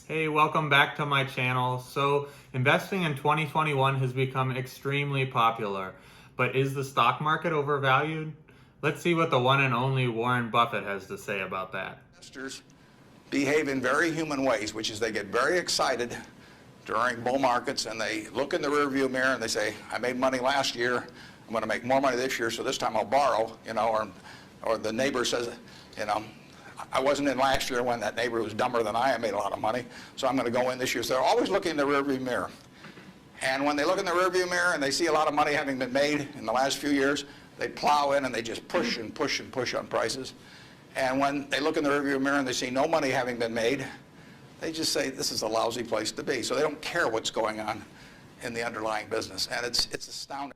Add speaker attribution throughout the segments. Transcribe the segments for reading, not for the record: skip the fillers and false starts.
Speaker 1: Hey, welcome back to my channel. So, investing in 2021 has become extremely popular, but is the stock market overvalued? Let's see what the one and only Warren Buffett has to say about that.
Speaker 2: Investors behave in very human ways, which is they get very excited during bull markets and they look in the rearview mirror and they say, I made money last year, I'm going to make more money this year, so this time I'll borrow, or the neighbor says, I wasn't in last year when that neighbor was dumber than I made a lot of money, so I'm going to go in this year. So they're always looking in the rearview mirror. And when they look in the rearview mirror and they see a lot of money having been made in the last few years, they plow in and they just push and push and push on prices. And when they look in the rearview mirror and they see no money having been made, they just say this is a lousy place to be. So they don't care what's going on in the underlying business. And it's astounding.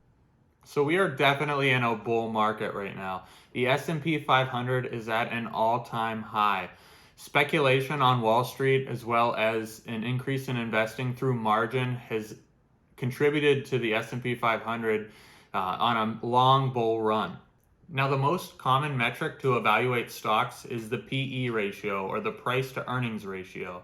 Speaker 1: So we are definitely in a bull market right now. The S&P 500 is at an all-time high. Speculation on Wall Street, as well as an increase in investing through margin, has contributed to the S&P 500 on a long bull run. Now, the most common metric to evaluate stocks is the PE ratio, or the price to earnings ratio.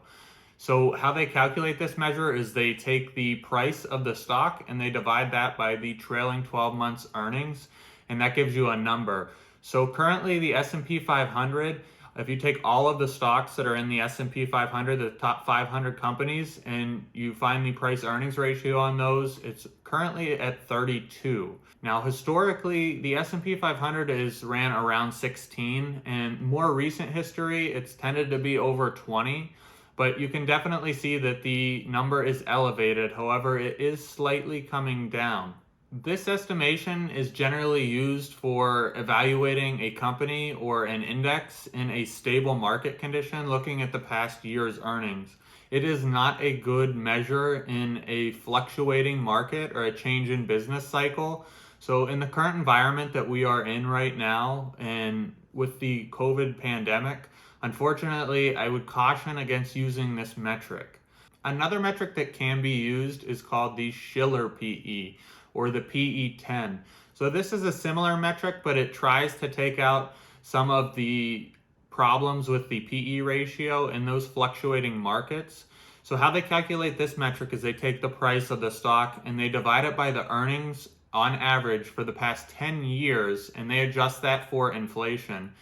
Speaker 1: So how they calculate this measure is they take the price of the stock and they divide that by the trailing 12 months earnings, and that gives you a number. So currently the S&P 500, if you take all of the stocks that are in the S&P 500, the top 500 companies, and you find the price earnings ratio on those, it's currently at 32. Now, historically, the S&P 500 is ran around 16, and more recent history, it's tended to be over 20. But you can definitely see that the number is elevated. However, it is slightly coming down. This estimation is generally used for evaluating a company or an index in a stable market condition, looking at the past year's earnings. It is not a good measure in a fluctuating market or a change in business cycle. So in the current environment that we are in right now, and with the COVID pandemic, unfortunately, I would caution against using this metric. Another metric that can be used is called the Shiller PE, or the PE10. So this is a similar metric, but it tries to take out some of the problems with the PE ratio in those fluctuating markets. So how they calculate this metric is they take the price of the stock and they divide it by the earnings on average for the past 10 years, and they adjust that for inflation.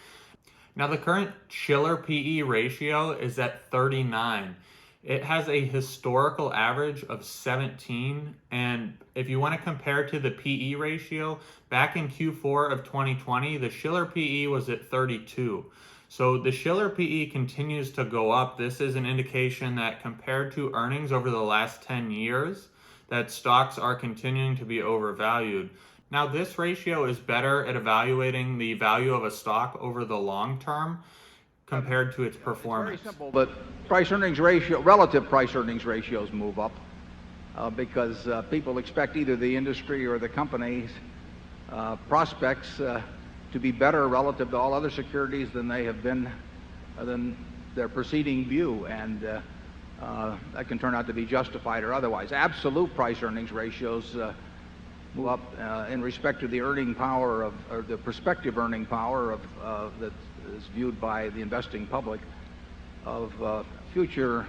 Speaker 1: Now, the current Shiller PE ratio is at 39. It has a historical average of 17. And if you want to compare to the PE ratio, back in Q4 of 2020, the Shiller PE was at 32. So the Shiller PE continues to go up. This is an indication that compared to earnings over the last 10 years, that stocks are continuing to be overvalued. Now, this ratio is better at evaluating the value of a stock over the long term compared to its performance.
Speaker 3: It's very simple, but price-earnings ratio, relative price-earnings ratios move up because people expect either the industry or the company's prospects to be better relative to all other securities than they have been than their preceding view, and that can turn out to be justified or otherwise. Absolute price-earnings ratios move up in respect to the earning power of, or the prospective earning power of that is viewed by the investing public of future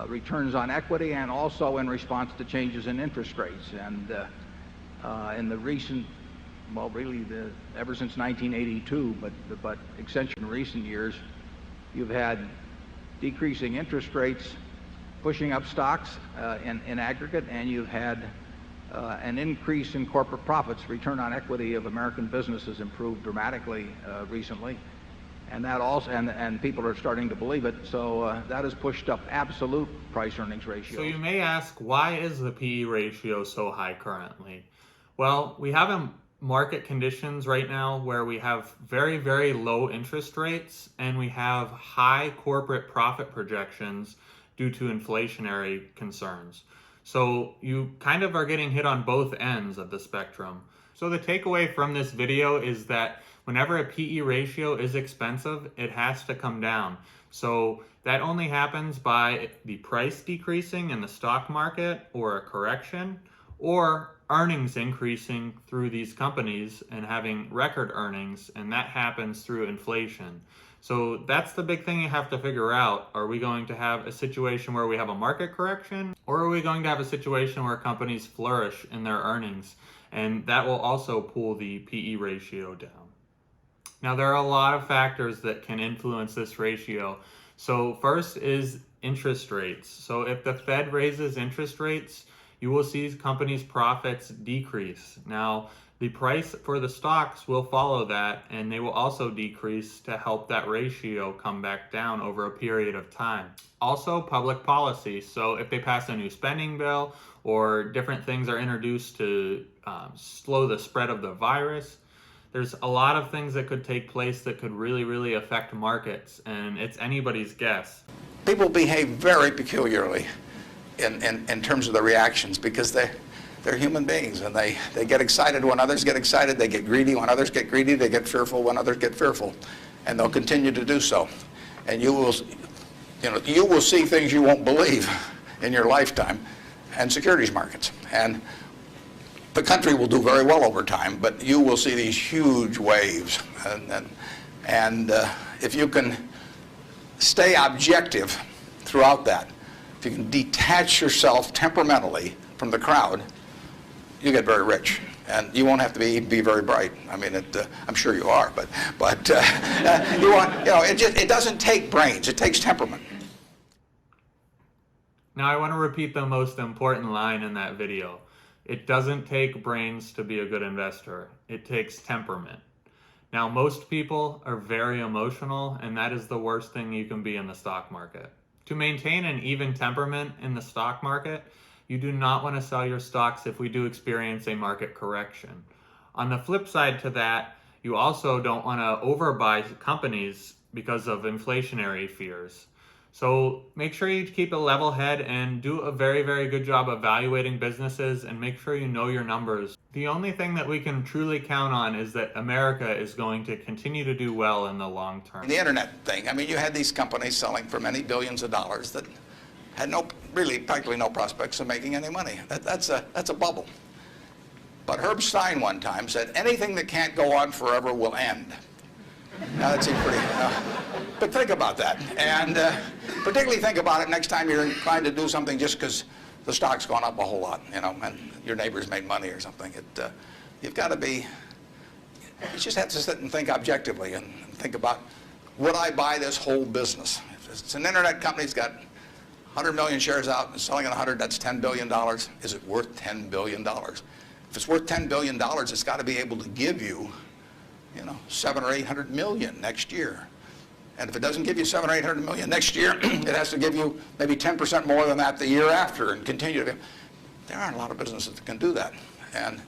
Speaker 3: returns on equity, and also in response to changes in interest rates. And in the recent, well, really ever since 1982, but essentially in recent years, you've had decreasing interest rates pushing up stocks in aggregate, and you've had an increase in corporate profits. Return on equity of American businesses improved dramatically recently, and that also, and people are starting to believe it. So that has pushed up absolute price-earnings ratios.
Speaker 1: So you may ask, why is the PE ratio so high currently? Well, we have a market conditions right now where we have very, very low interest rates, and we have high corporate profit projections due to inflationary concerns. So you kind of are getting hit on both ends of the spectrum. So the takeaway from this video is that whenever a PE ratio is expensive, it has to come down. So that only happens by the price decreasing in the stock market, or a correction, or earnings increasing through these companies and having record earnings, and that happens through inflation. So that's the big thing you have to figure out. Are we going to have a situation where we have a market correction, or are we going to have a situation where companies flourish in their earnings? And that will also pull the PE ratio down. Now, there are a lot of factors that can influence this ratio. So first is interest rates. So if the Fed raises interest rates, you will see companies' profits decrease. Now, the price for the stocks will follow that, and they will also decrease to help that ratio come back down over a period of time. Also, public policy. So if they pass a new spending bill or different things are introduced to slow the spread of the virus, there's a lot of things that could take place that could really, really affect markets, and it's anybody's guess.
Speaker 2: People behave very peculiarly in terms of the reactions because they're human beings, and they get excited when others get excited, they get greedy when others get greedy, they get fearful when others get fearful, and they'll continue to do so. And you will see things you won't believe in your lifetime in securities markets. And the country will do very well over time, but you will see these huge waves. And if you can stay objective throughout that, if you can detach yourself temperamentally from the crowd, you get very rich. And you won't have to be very bright. I mean, I'm sure you are, but it doesn't take brains, it takes temperament.
Speaker 1: Now I want to repeat the most important line in that video. It doesn't take brains to be a good investor. It takes temperament. Now, most people are very emotional, and that is the worst thing you can be in the stock market. To maintain an even temperament in the stock market, you do not want to sell your stocks if we do experience a market correction. On the flip side to that, you also don't want to overbuy companies because of inflationary fears. So make sure you keep a level head and do a very, very good job evaluating businesses, and make sure you know your numbers. The only thing that we can truly count on is that America is going to continue to do well in the long term.
Speaker 2: The internet thing, I mean, you had these companies selling for many billions of dollars that had practically no prospects of making any money. That's a bubble. But Herb Stein one time said, anything that can't go on forever will end. Now that seems pretty, but think about that. And particularly think about it next time you're trying to do something just because the stock's gone up a whole lot, and your neighbors made money or something. You've got to be, you just have to sit and think objectively and think about, would I buy this whole business? If it's an internet company that's got 100 million shares out and selling at 100, that's $10 billion. Is it worth $10 billion? If it's worth $10 billion, it's got to be able to give you, 700 or 800 million next year. And if it doesn't give you 700 or 800 million next year, it has to give you maybe 10% more than that the year after and continue to. There aren't a lot of businesses that can do that. And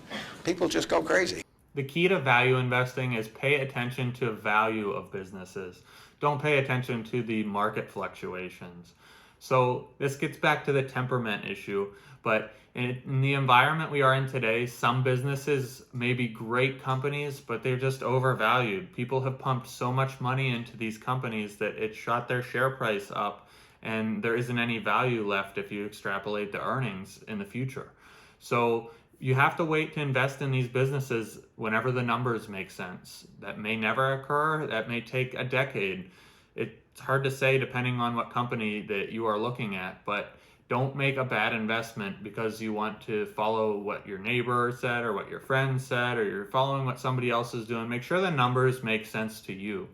Speaker 2: people just go crazy.
Speaker 1: The key to value investing is pay attention to value of businesses. Don't pay attention to the market fluctuations. So this gets back to the temperament issue, but in the environment we are in today, some businesses may be great companies, but they're just overvalued. People have pumped so much money into these companies that it shot their share price up, and there isn't any value left if you extrapolate the earnings in the future. So you have to wait to invest in these businesses whenever the numbers make sense. That may never occur. That may take a decade. It's hard to say depending on what company that you are looking at, but don't make a bad investment because you want to follow what your neighbor said or what your friend said, or you're following what somebody else is doing. Make sure the numbers make sense to you.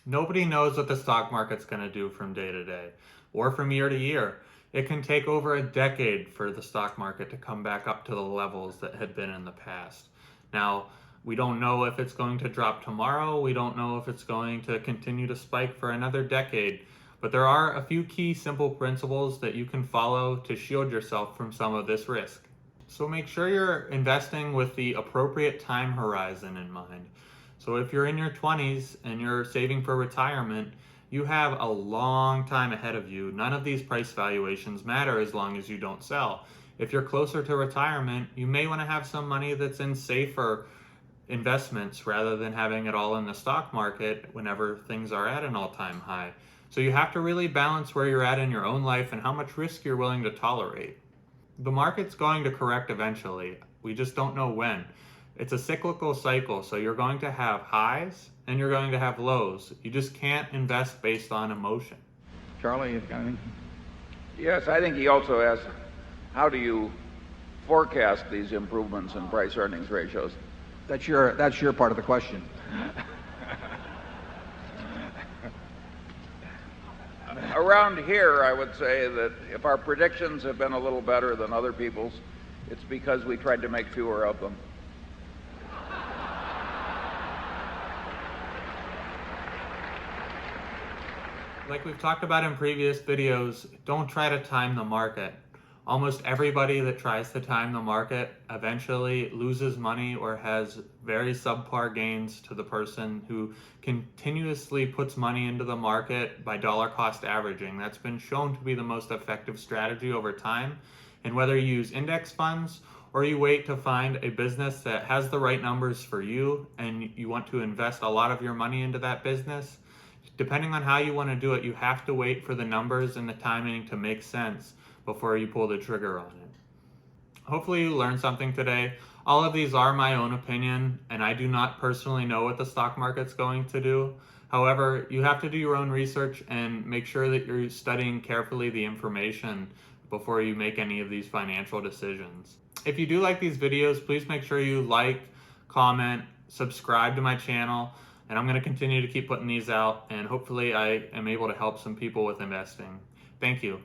Speaker 1: Nobody knows what the stock market's going to do from day to day or from year to year. It can take over a decade for the stock market to come back up to the levels that had been in the past. Now, we don't know if it's going to drop tomorrow. We don't know if it's going to continue to spike for another decade. But there are a few key simple principles that you can follow to shield yourself from some of this risk. So make sure you're investing with the appropriate time horizon in mind. So if you're in your 20s and you're saving for retirement, you have a long time ahead of you. None of these price valuations matter as long as you don't sell. If you're closer to retirement, you may want to have some money that's in safer investments rather than having it all in the stock market whenever things are at an all-time high. So you have to really balance where you're at in your own life and how much risk you're willing to tolerate. The market's going to correct eventually. We just don't know when. It's a cyclical cycle, so you're going to have highs and you're going to have lows. You just can't invest based on emotion.
Speaker 3: Charlie, you got anything?
Speaker 4: Yes, I think he also asked, how do you forecast these improvements in price earnings ratios?
Speaker 3: That's your part of the question.
Speaker 4: Around here, I would say that if our predictions have been a little better than other people's, it's because we tried to make fewer of them.
Speaker 1: Like we've talked about in previous videos, don't try to time the market. Almost everybody that tries to time the market eventually loses money or has very subpar gains to the person who continuously puts money into the market by dollar cost averaging. That's been shown to be the most effective strategy over time. And whether you use index funds or you wait to find a business that has the right numbers for you and you want to invest a lot of your money into that business, depending on how you want to do it, you have to wait for the numbers and the timing to make sense before you pull the trigger on it. Hopefully you learned something today. All of these are my own opinion, and I do not personally know what the stock market's going to do. However, you have to do your own research and make sure that you're studying carefully the information before you make any of these financial decisions. If you do like these videos, please make sure you like, comment, subscribe to my channel, and I'm going to continue to keep putting these out, and hopefully I am able to help some people with investing. Thank you.